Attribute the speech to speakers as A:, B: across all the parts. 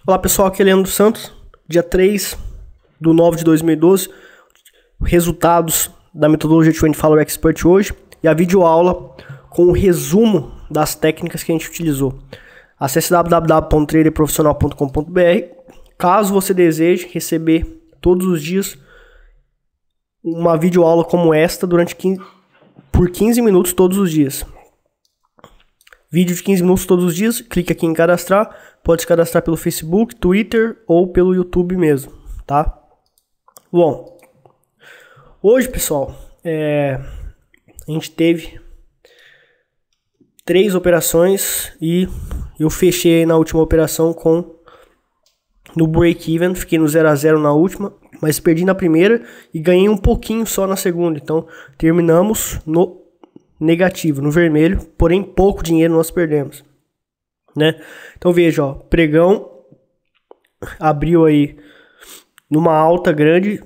A: Olá pessoal, aqui é Leandro Santos, dia 3/9/2012, resultados da metodologia Trend Follower Expert hoje e a videoaula com o resumo das técnicas que a gente utilizou. Acesse www.traderprofissional.com.br caso você deseje receber todos os dias uma videoaula como esta por 15 minutos todos os dias. Vídeo de 15 minutos todos os dias, clique aqui em cadastrar, pode se cadastrar pelo Facebook, Twitter ou pelo YouTube mesmo, tá? Bom, hoje pessoal, a gente teve 3 operações e eu fechei na última operação no break-even, fiquei no 0 a 0 na última, mas perdi na primeira e ganhei um pouquinho só na segunda, então terminamos no negativo, no vermelho, porém pouco dinheiro nós perdemos, né? Então veja, ó, pregão abriu aí numa alta grande,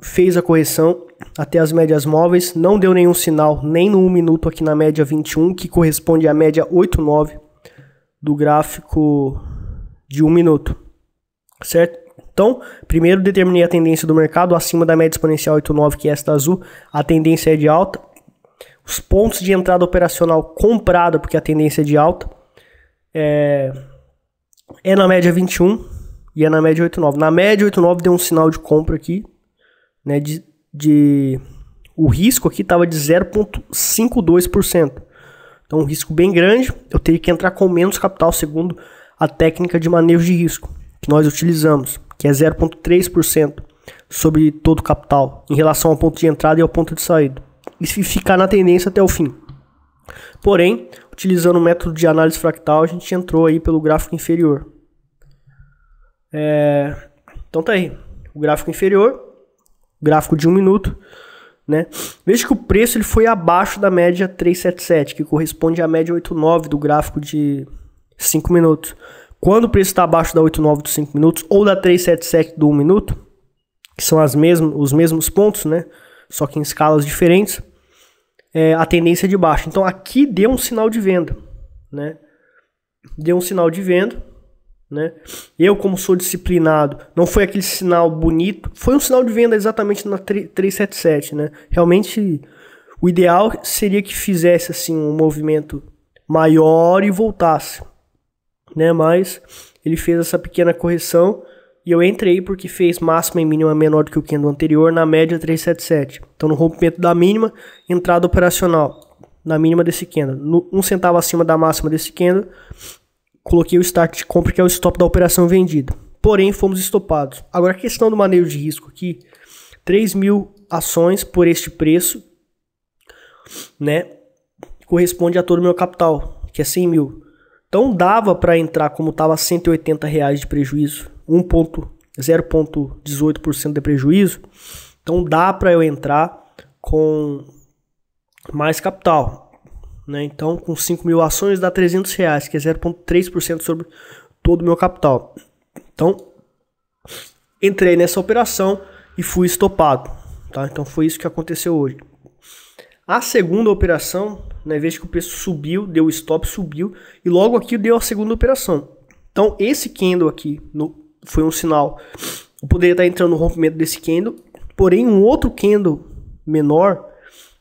A: fez a correção até as médias móveis, não deu nenhum sinal, nem no 1 minuto aqui na média 21, que corresponde à média 8,9 do gráfico de 1 minuto, certo? Então, primeiro determinei a tendência do mercado acima da média exponencial 8,9, que é esta azul, a tendência é de alta. Os pontos de entrada operacional comprada, porque a tendência é de alta, é na média 21 e é na média 8,9. Na média 8,9 deu um sinal de compra aqui, né, o risco aqui estava de 0,52%. Então um risco bem grande, eu teria que entrar com menos capital segundo a técnica de manejo de risco que nós utilizamos, que é 0,3% sobre todo o capital em relação ao ponto de entrada e ao ponto de saída. E ficar na tendência até o fim. Porém, utilizando o método de análise fractal, a gente entrou aí pelo gráfico inferior. Então tá aí, o gráfico inferior, gráfico de 1 minuto, né? Veja que o preço ele foi abaixo da média 377, que corresponde à média 8,9 do gráfico de 5 minutos. Quando o preço está abaixo da 8,9 dos 5 minutos ou da 377 do 1 minuto, que são os mesmos pontos, né? Só que em escalas diferentes, a tendência é de baixa. Então aqui deu um sinal de venda, né? Deu um sinal de venda, né? Eu, como sou disciplinado, não foi aquele sinal bonito, foi um sinal de venda exatamente na 377, né? Realmente o ideal seria que fizesse assim um movimento maior e voltasse, né? Mas ele fez essa pequena correção. E eu entrei porque fez máxima e mínima menor do que o candle anterior na média 377. Então no rompimento da mínima, entrada operacional na mínima desse candle. 1 centavo acima da máxima desse candle, coloquei o start de compra, que é o stop da operação vendida. Porém, fomos estopados. Agora a questão do manejo de risco aqui, 3.000 ações por este preço, né, corresponde a todo o meu capital, que é 100 mil. Então dava para entrar como estava R$180 de prejuízo, 0,18% de prejuízo. Então dá para eu entrar com mais capital, né? Então com 5.000 ações dá R$300, que é 0,3% sobre todo o meu capital. Então entrei nessa operação e fui estopado, tá? Então foi isso que aconteceu hoje. A segunda operação, né, veja que o preço subiu, deu o stop, subiu, e logo aqui deu a segunda operação. Então esse candle aqui foi um sinal, eu poderia estar entrando no rompimento desse candle, porém um outro candle menor,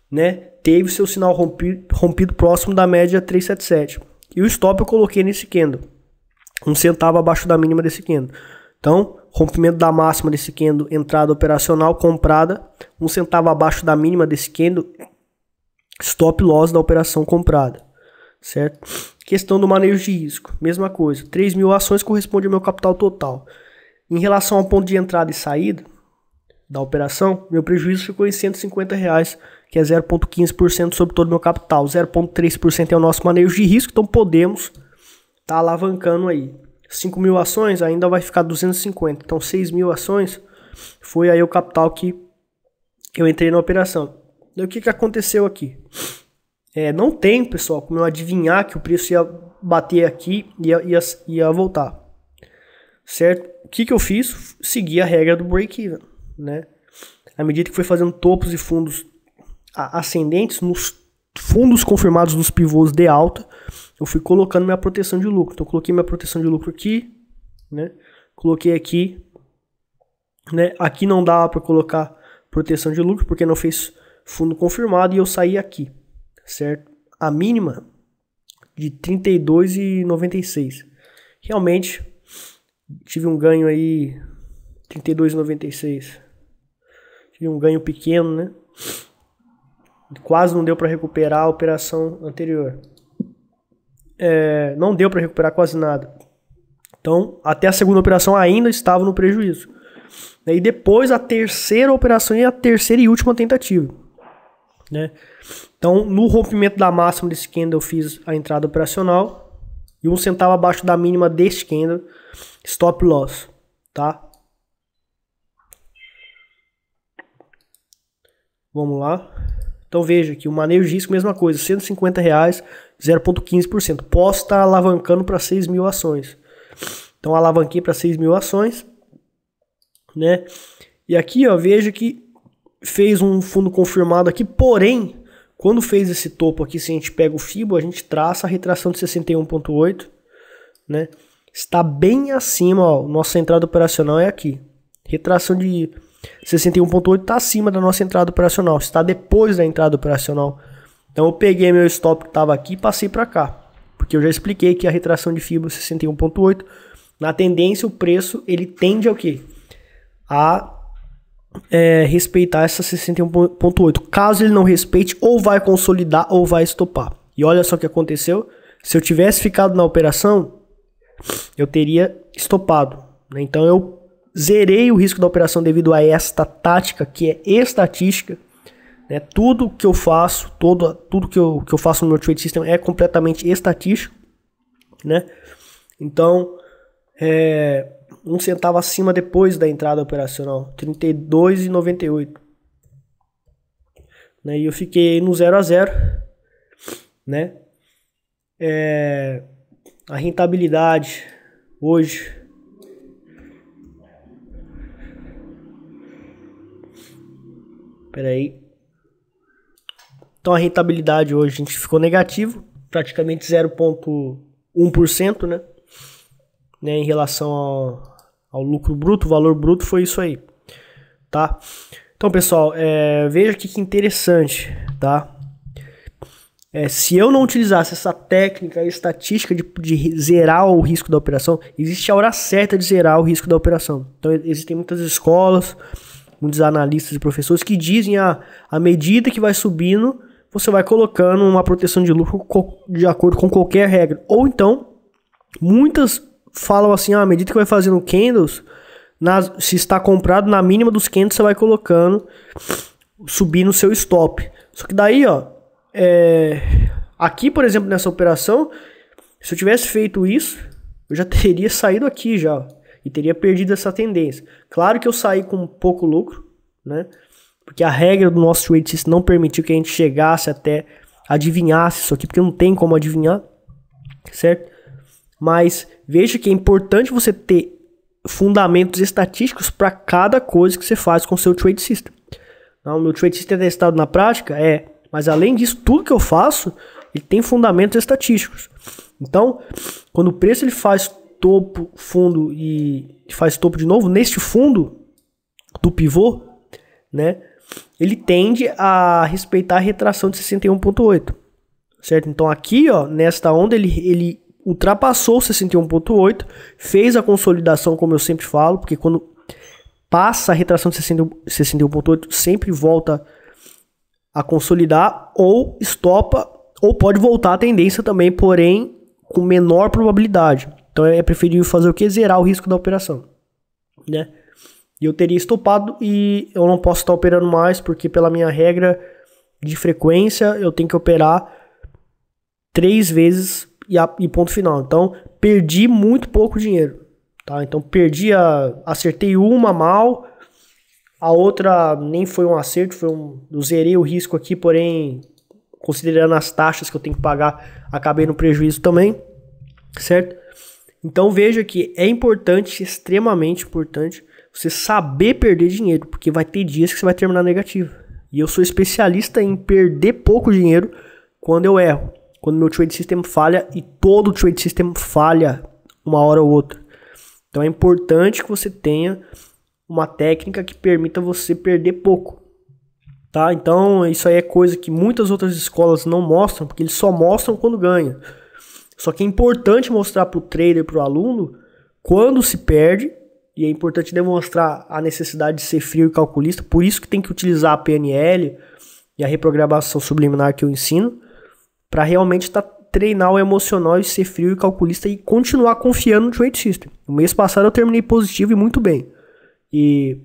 A: né, teve seu sinal rompido próximo da média 377. E o stop eu coloquei nesse candle, 1 centavo abaixo da mínima desse candle. Então, rompimento da máxima desse candle, entrada operacional comprada, 1 centavo abaixo da mínima desse candle, stop loss da operação comprada, certo? Questão do manejo de risco, mesma coisa, 3.000 ações corresponde ao meu capital total. Em relação ao ponto de entrada e saída da operação, meu prejuízo ficou em R$150, que é 0,15% sobre todo o meu capital. 0,3% é o nosso manejo de risco, então podemos estar alavancando aí. 5.000 ações ainda vai ficar 250, então 6.000 ações foi aí o capital que eu entrei na operação. E o que aconteceu aqui? Não tem, pessoal, como eu adivinhar que o preço ia bater aqui e ia voltar, certo? O que eu fiz? Segui a regra do break-even, né? À medida que foi fazendo topos e fundos ascendentes, nos fundos confirmados dos pivôs de alta, eu fui colocando minha proteção de lucro. Então eu coloquei minha proteção de lucro aqui, né? Coloquei aqui, né? Aqui não dava para colocar proteção de lucro porque não fez fundo confirmado e eu saí aqui, certo? A mínima de 32,96. Realmente tive um ganho aí 32,96. Tive um ganho pequeno, né? Quase não deu para recuperar a operação anterior. Não deu para recuperar quase nada. Então, até a segunda operação ainda estava no prejuízo. E depois a terceira operação e a terceira e última tentativa, né? Então, no rompimento da máxima desse candle, eu fiz a entrada operacional e 1 centavo abaixo da mínima deste candle, stop loss, tá? Vamos lá. Então veja que o manejo de risco, mesma coisa, R$150, 0,15%. Posso estar alavancando para 6 mil ações. Então alavanquei para 6 mil ações, né? E aqui, ó, veja que fez um fundo confirmado aqui, porém, quando fez esse topo aqui, se a gente pega o FIBO, a gente traça a retração de 61,8, né? Está bem acima, ó, nossa entrada operacional é aqui. Retração de 61,8 está acima da nossa entrada operacional, está depois da entrada operacional. Então eu peguei meu stop que estava aqui e passei para cá, porque eu já expliquei que a retração de FIBO 61,8, na tendência o preço ele tende ao quê? A respeitar essa 61,8. Caso ele não respeite, ou vai consolidar ou vai estopar. E olha só o que aconteceu. Se eu tivesse ficado na operação, eu teria estopado, né? Então eu zerei o risco da operação devido a esta tática que é estatística, né? Tudo que eu faço, tudo que eu faço no meu trade system é completamente estatístico, né? Então 1 centavo acima depois da entrada operacional, 32,98, né? E eu fiquei no 0 a 0, né? A rentabilidade hoje então a rentabilidade hoje a gente ficou negativo, praticamente 0,1%, né? Em relação ao lucro bruto, o valor bruto foi isso aí, tá? Então, pessoal, veja que interessante, tá? Se eu não utilizasse essa técnica estatística de zerar o risco da operação, existe a hora certa de zerar o risco da operação. Então, existem muitas escolas, muitos analistas e professores que dizem à medida que vai subindo, você vai colocando uma proteção de lucro de acordo com qualquer regra. Ou então, muitas falam assim, à medida que vai fazendo candles, se está comprado na mínima dos candles, você vai colocando, subindo o seu stop. Só que daí, ó, aqui, por exemplo, nessa operação, se eu tivesse feito isso, eu já teria saído aqui já, ó, e teria perdido essa tendência. Claro que eu saí com pouco lucro, né? Porque a regra do nosso trade system não permitiu que a gente chegasse até adivinhasse isso aqui, porque não tem como adivinhar, certo? Mas veja que é importante você ter fundamentos estatísticos para cada coisa que você faz com o seu trade system. O meu trade system é testado na prática? Mas além disso, tudo que eu faço, ele tem fundamentos estatísticos. Então, quando o preço ele faz topo, fundo e faz topo de novo, neste fundo do pivô, né, ele tende a respeitar a retração de 61,8, certo? Então aqui, ó, nesta onda, ele ultrapassou 61,8, fez a consolidação, como eu sempre falo, porque quando passa a retração de 61,8, sempre volta a consolidar, ou estopa, ou pode voltar a tendência também, porém com menor probabilidade. Então é preferível fazer o que? Zerar o risco da operação, né? E eu teria estopado e eu não posso estar operando mais, porque pela minha regra de frequência eu tenho que operar 3 vezes e ponto final. Então perdi muito pouco dinheiro, tá? Então acertei uma mal, a outra nem foi um acerto, eu zerei o risco aqui, porém considerando as taxas que eu tenho que pagar, acabei no prejuízo também, certo? Então veja que é importante, extremamente importante, você saber perder dinheiro, porque vai ter dias que você vai terminar negativo. E eu sou especialista em perder pouco dinheiro quando eu erro, quando meu trade system falha, e todo trade system falha uma hora ou outra. Então é importante que você tenha uma técnica que permita você perder pouco, tá? Então isso aí é coisa que muitas outras escolas não mostram, porque eles só mostram quando ganha. Só que é importante mostrar para o trader, para o aluno, quando se perde, e é importante demonstrar a necessidade de ser frio e calculista, por isso que tem que utilizar a PNL e a reprogramação subliminar que eu ensino, para realmente treinar o emocional e ser frio e calculista e continuar confiando no trade system. No mês passado eu terminei positivo e muito bem. E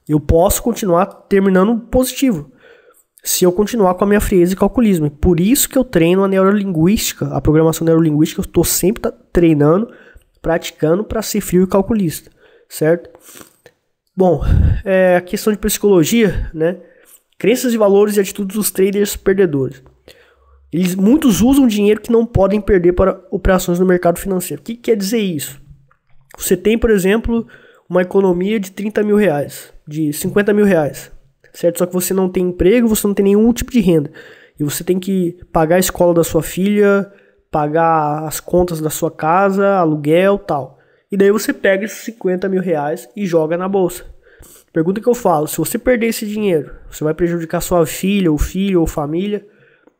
A: eu posso continuar terminando positivo se eu continuar com a minha frieza e calculismo. Por isso que eu treino a neurolinguística, a programação neurolinguística, eu estou sempre treinando, praticando para ser frio e calculista, certo? Bom, a questão de psicologia, né? Crenças e valores e atitudes dos traders perdedores. Muitos usam dinheiro que não podem perder para operações no mercado financeiro. O que quer dizer isso? Você tem, por exemplo, uma economia de 30 mil reais, de 50 mil reais, certo? Só que você não tem emprego, você não tem nenhum tipo de renda. E você tem que pagar a escola da sua filha, pagar as contas da sua casa, aluguel, tal. E daí você pega esses 50 mil reais e joga na bolsa. Pergunta que eu falo, se você perder esse dinheiro, você vai prejudicar sua filha, ou filho, ou família,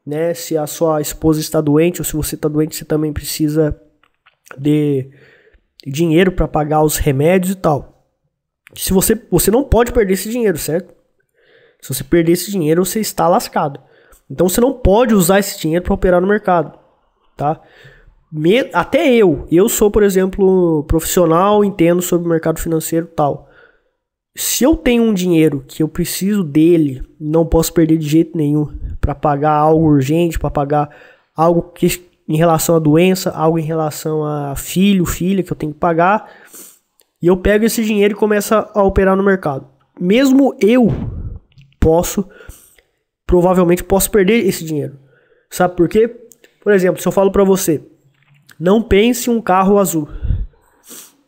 A: né? Se a sua esposa está doente, ou se você está doente, você também precisa de dinheiro para pagar os remédios e tal. Se você não pode perder esse dinheiro, certo? Se você perder esse dinheiro, você está lascado. Então você não pode usar esse dinheiro para operar no mercado, tá? Até eu sou, por exemplo, profissional, entendo sobre o mercado financeiro e tal. Se eu tenho um dinheiro que eu preciso dele, não posso perder de jeito nenhum para pagar algo urgente, para pagar algo que em relação à doença, algo em relação a filho, filha que eu tenho que pagar, e eu pego esse dinheiro e começo a operar no mercado. Mesmo eu provavelmente posso perder esse dinheiro. Sabe por quê? Por exemplo, se eu falo para você, não pense em um carro azul,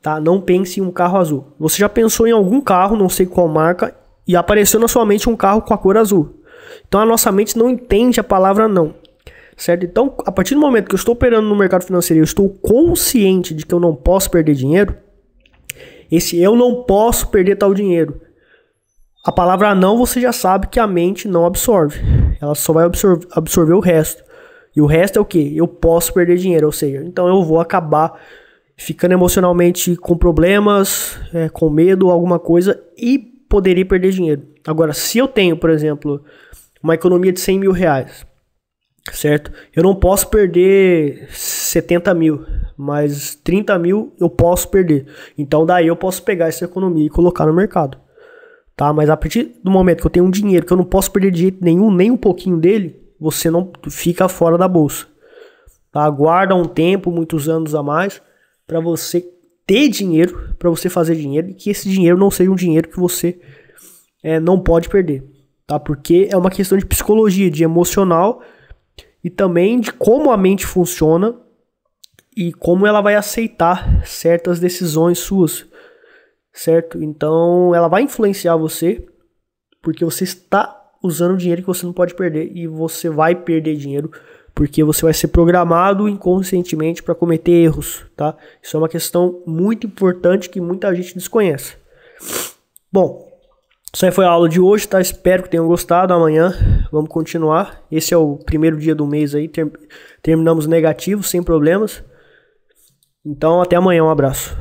A: tá? Não pense em um carro azul. Você já pensou em algum carro, não sei qual marca, e apareceu na sua mente um carro com a cor azul. Então a nossa mente não entende a palavra não, certo? Então, a partir do momento que eu estou operando no mercado financeiro e eu estou consciente de que eu não posso perder dinheiro, esse eu não posso perder tal dinheiro. A palavra não você já sabe que a mente não absorve. Ela só vai absorver o resto. E o resto é o quê? Eu posso perder dinheiro, ou seja, então eu vou acabar ficando emocionalmente com problemas, com medo, alguma coisa, e poderia perder dinheiro. Agora, se eu tenho, por exemplo, uma economia de 100 mil reais, certo? Eu não posso perder 70 mil, mas 30 mil eu posso perder. Então daí eu posso pegar essa economia e colocar no mercado. Tá? Mas a partir do momento que eu tenho um dinheiro que eu não posso perder de jeito nenhum, nem um pouquinho dele, você não fica fora da bolsa. Tá? Aguarda um tempo, muitos anos a mais, para você ter dinheiro, para você fazer dinheiro, e que esse dinheiro não seja um dinheiro que você não pode perder. Tá? Porque é uma questão de psicologia, de emocional, e também de como a mente funciona e como ela vai aceitar certas decisões suas, certo? Então ela vai influenciar você, porque você está usando dinheiro que você não pode perder, e você vai perder dinheiro porque você vai ser programado inconscientemente para cometer erros, tá? Isso é uma questão muito importante que muita gente desconhece. Bom, isso aí foi a aula de hoje, tá? Espero que tenham gostado. Amanhã vamos continuar. Esse é o primeiro dia do mês aí, terminamos negativo, sem problemas. Então até amanhã, um abraço.